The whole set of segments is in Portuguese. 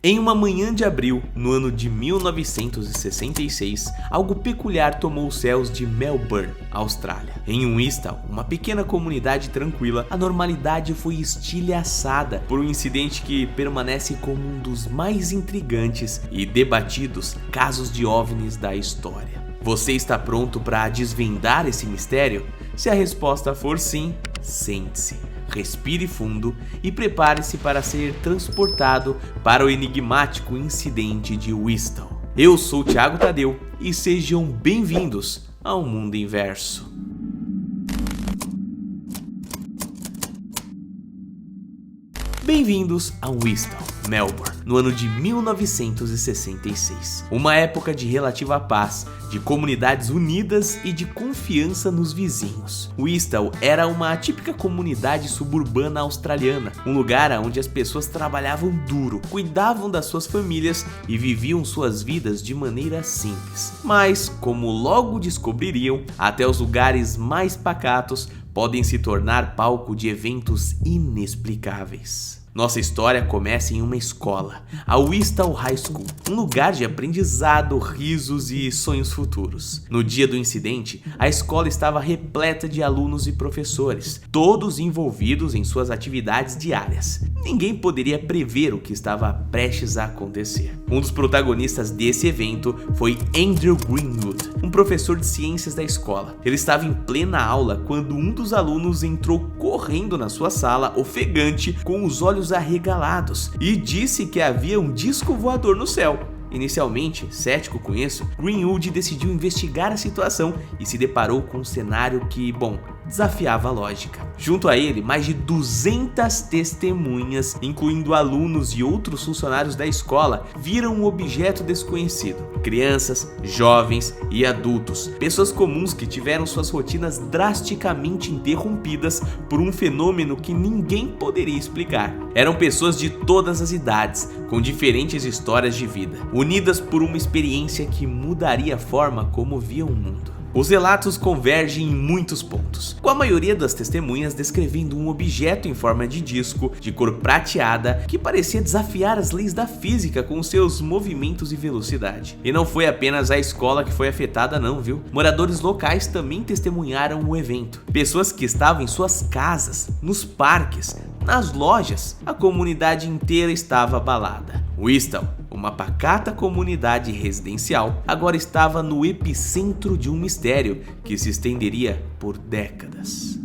Em uma manhã de abril, no ano de 1966, algo peculiar tomou os céus de Melbourne, Austrália. Em Whistler, uma pequena comunidade tranquila, a normalidade foi estilhaçada por um incidente que permanece como um dos mais intrigantes e debatidos casos de OVNIs da história. Você está pronto para desvendar esse mistério? Se a resposta for sim, sente-se. Respire fundo e prepare-se para ser transportado para o enigmático incidente de Whistler. Eu sou o Thiago Tadeu e sejam bem-vindos ao Mundo Inverso. Bem-vindos a Whistler, Melbourne, no ano de 1966. Uma época de relativa paz, de comunidades unidas e de confiança nos vizinhos. Whistler era uma típica comunidade suburbana australiana, um lugar onde as pessoas trabalhavam duro, cuidavam das suas famílias e viviam suas vidas de maneira simples. Mas, como logo descobririam, até os lugares mais pacatos podem se tornar palco de eventos inexplicáveis. Nossa história começa em uma escola, a Whistler High School, um lugar de aprendizado, risos e sonhos futuros. No dia do incidente, a escola estava repleta de alunos e professores, todos envolvidos em suas atividades diárias. Ninguém poderia prever o que estava prestes a acontecer. Um dos protagonistas desse evento foi Andrew Greenwood, um professor de ciências da escola. Ele estava em plena aula quando um dos alunos entrou correndo na sua sala, ofegante, com os olhos arregalados, e disse que havia um disco voador no céu. Inicialmente, cético com isso, Greenwood decidiu investigar a situação e se deparou com um cenário que, desafiava a lógica. Junto a ele, mais de 200 testemunhas, incluindo alunos e outros funcionários da escola, viram um objeto desconhecido. Crianças, jovens e adultos, pessoas comuns que tiveram suas rotinas drasticamente interrompidas por um fenômeno que ninguém poderia explicar. Eram pessoas de todas as idades, com diferentes histórias de vida, unidas por uma experiência que mudaria a forma como viam o mundo. Os relatos convergem em muitos pontos, com a maioria das testemunhas descrevendo um objeto em forma de disco, de cor prateada, que parecia desafiar as leis da física com seus movimentos e velocidade. E não foi apenas a escola que foi afetada não, viu? Moradores locais também testemunharam o evento. Pessoas que estavam em suas casas, nos parques, nas lojas, a comunidade inteira estava abalada. Whistler, uma pacata comunidade residencial, agora estava no epicentro de um mistério que se estenderia por décadas.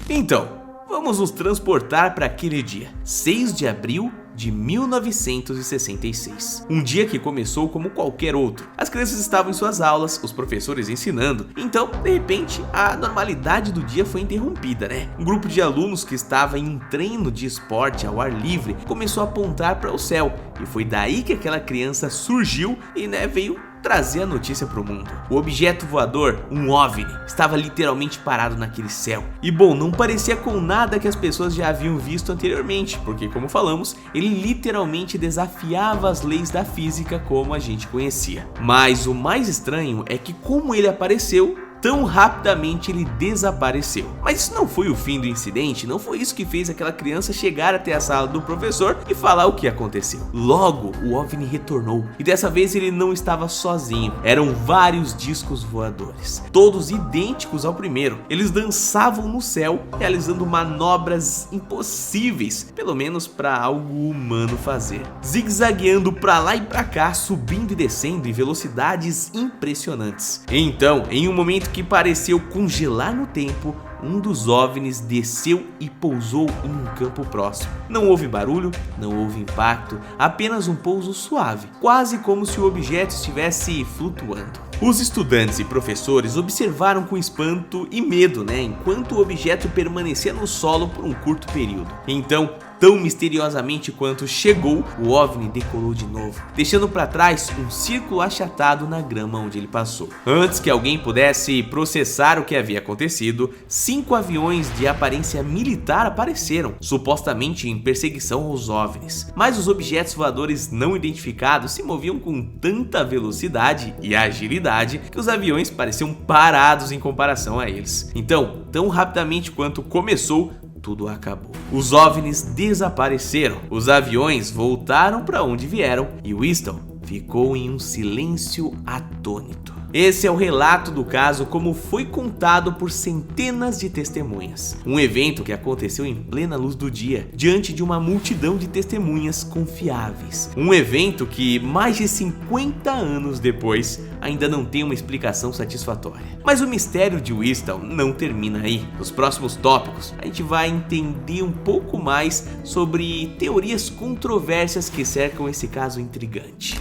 Então, vamos nos transportar para aquele dia, 6 de abril de 1966. Um dia que começou como qualquer outro. As crianças estavam em suas aulas, os professores ensinando. Então, de repente, a normalidade do dia foi interrompida, né? Um grupo de alunos que estava em um treino de esporte ao ar livre começou a apontar para o céu. E foi daí que aquela criança surgiu e, veio trazer a notícia para o mundo. O objeto voador, um OVNI, estava literalmente parado naquele céu. E não parecia com nada que as pessoas já haviam visto anteriormente, porque, como falamos, ele literalmente desafiava as leis da física como a gente conhecia. Mas o mais estranho é que, como ele apareceu, tão rapidamente ele desapareceu. Mas isso não foi o fim do incidente, não foi isso que fez aquela criança chegar até a sala do professor e falar o que aconteceu. Logo, o OVNI retornou, e dessa vez ele não estava sozinho. Eram vários discos voadores, todos idênticos ao primeiro. Eles dançavam no céu, realizando manobras impossíveis, pelo menos para algo humano fazer, zigue-zagueando para lá e para cá, subindo e descendo em velocidades impressionantes. Então, em um momento que pareceu congelar no tempo, um dos OVNIs desceu e pousou em um campo próximo. Não houve barulho, não houve impacto, apenas um pouso suave, quase como se o objeto estivesse flutuando. Os estudantes e professores observaram com espanto e medo, enquanto o objeto permanecia no solo por um curto período. Então, tão misteriosamente quanto chegou, o OVNI decolou de novo, deixando para trás um círculo achatado na grama onde ele passou. Antes que alguém pudesse processar o que havia acontecido, 5 aviões de aparência militar apareceram, supostamente em perseguição aos OVNIs. Mas os objetos voadores não identificados se moviam com tanta velocidade e agilidade que os aviões pareciam parados em comparação a eles. Então, tão rapidamente quanto começou, tudo acabou. Os OVNIs desapareceram, os aviões voltaram para onde vieram e Whistler ficou em um silêncio atônito. Esse é o relato do caso como foi contado por centenas de testemunhas. Um evento que aconteceu em plena luz do dia, diante de uma multidão de testemunhas confiáveis. Um evento que, mais de 50 anos depois, ainda não tem uma explicação satisfatória. Mas o mistério de Whistler não termina aí. Nos próximos tópicos, a gente vai entender um pouco mais sobre teorias controversas que cercam esse caso intrigante.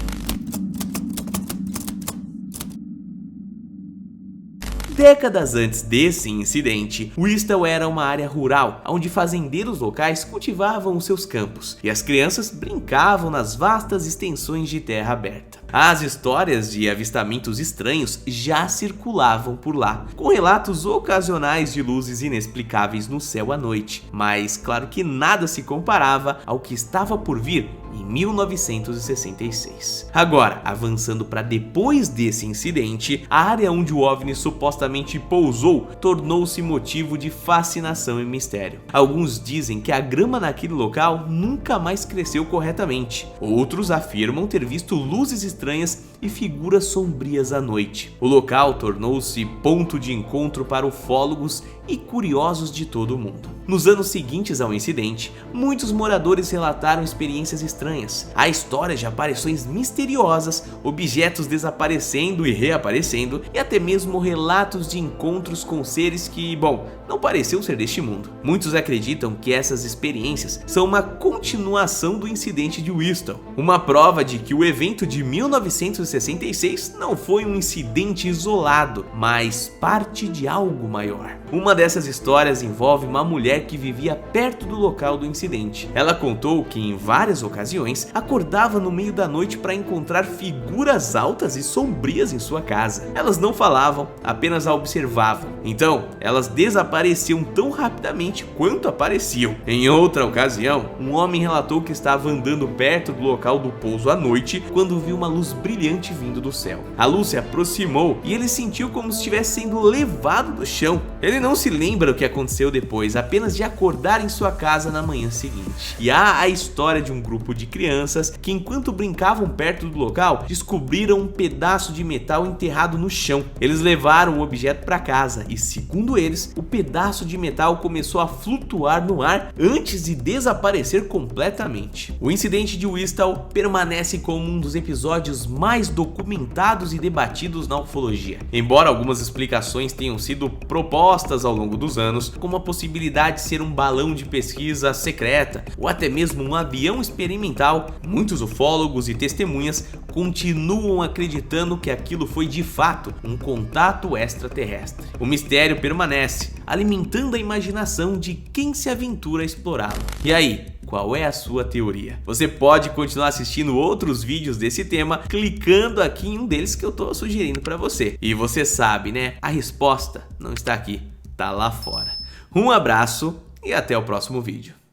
Décadas antes desse incidente, Whistler era uma área rural, onde fazendeiros locais cultivavam os seus campos e as crianças brincavam nas vastas extensões de terra aberta. As histórias de avistamentos estranhos já circulavam por lá, com relatos ocasionais de luzes inexplicáveis no céu à noite, mas claro que nada se comparava ao que estava por vir em 1966. Agora, avançando para depois desse incidente, a área onde o OVNI supostamente pousou tornou-se motivo de fascinação e mistério. Alguns dizem que a grama naquele local nunca mais cresceu corretamente. Outros afirmam ter visto luzes estranhas e figuras sombrias à noite. O local tornou-se ponto de encontro para ufólogos e curiosos de todo o mundo. Nos anos seguintes ao incidente, muitos moradores relataram experiências estranhas. Há histórias de aparições misteriosas, objetos desaparecendo e reaparecendo, e até mesmo relatos de encontros com seres que, não pareciam ser deste mundo. Muitos acreditam que essas experiências são uma continuação do incidente de Whistler, uma prova de que o evento de 1966 não foi um incidente isolado, mas parte de algo maior. Uma dessas histórias envolve uma mulher que vivia perto do local do incidente. Ela contou que em várias ocasiões acordava no meio da noite para encontrar figuras altas e sombrias em sua casa. Elas não falavam, apenas a observavam. Então, elas desapareciam tão rapidamente quanto apareciam. Em outra ocasião, um homem relatou que estava andando perto do local do pouso à noite quando viu uma luz brilhante vindo do céu. A luz se aproximou e ele sentiu como se estivesse sendo levado do chão. Ele não se lembra o que aconteceu depois, apenas de acordar em sua casa na manhã seguinte. E há a história de um grupo de crianças que, enquanto brincavam perto do local, descobriram um pedaço de metal enterrado no chão. Eles levaram o objeto para casa e, segundo eles, o pedaço de metal começou a flutuar no ar antes de desaparecer completamente. O incidente de Whistler permanece como um dos episódios mais documentados e debatidos na ufologia. Embora algumas explicações tenham sido propostas ao longo dos anos, como a possibilidade de ser um balão de pesquisa secreta ou até mesmo um avião experimental, muitos ufólogos e testemunhas continuam acreditando que aquilo foi de fato um contato extraterrestre. O mistério permanece, alimentando a imaginação de quem se aventura a explorá-lo. E aí, qual é a sua teoria? Você pode continuar assistindo outros vídeos desse tema clicando aqui em um deles que eu tô sugerindo para você. E você sabe, né? A resposta não está aqui, tá lá fora. Um abraço e até o próximo vídeo.